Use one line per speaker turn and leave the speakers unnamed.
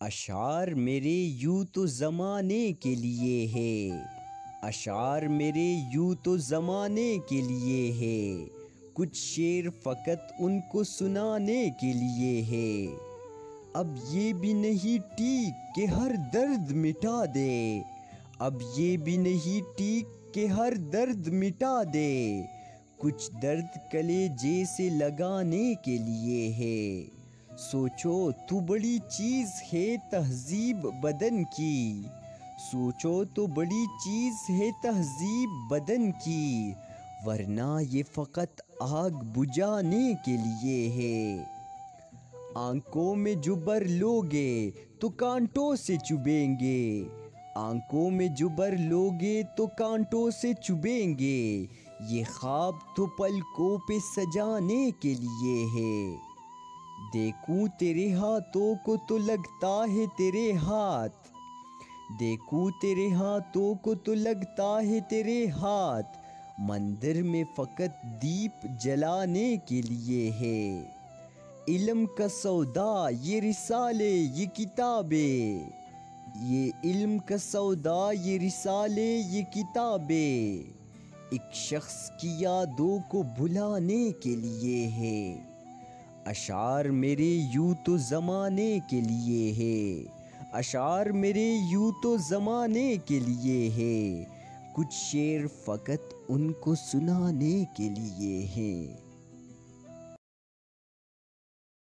اشعار میرے یوں تو زمانے کے لیے ہے، اشعار میرے یوں تو زمانے کے لیے ہے، کچھ شعر فقط ان کو سنانے کے لیے ہے۔ اب یہ بھی نہیں ٹھیک کہ ہر درد مٹا دے، اب یہ بھی نہیں ٹھیک کہ ہر درد مٹا دے، کچھ درد کلیجے سے لگانے کے لیے ہے۔ سوچو تو بڑی چیز ہے تہذیب بدن کی، سوچو تو بڑی چیز ہے تہذیب بدن کی، ورنہ یہ فقط آگ بجھانے کے لیے ہے۔ آنکھوں میں جو بر لوگے تو کانٹوں سے چبھیں گے، آنکھوں میں جو بر لوگے تو کانٹوں سے چبھیں گے، یہ خواب تو پلکوں پہ سجانے کے لیے ہے۔ دیکھوں تیرے ہاتھوں کو تو لگتا ہے تیرے ہاتھ، دیکھوں تیرے ہاتھوں کو تو لگتا ہے تیرے ہاتھ، مندر میں فقط دیپ جلانے کے لیے ہے۔ علم کا سودا یہ رسالے یہ کتابیں، یہ علم کا سودا یہ رسالے یہ کتابیں، ایک شخص کی یادوں کو بھلانے کے لیے ہے۔ اشعار میرے یوں تو زمانے کے لیے ہے، اشعار میرے یوں تو زمانے کے لیے ہے، کچھ شعر فقط ان کو سنانے کے لیے ہیں۔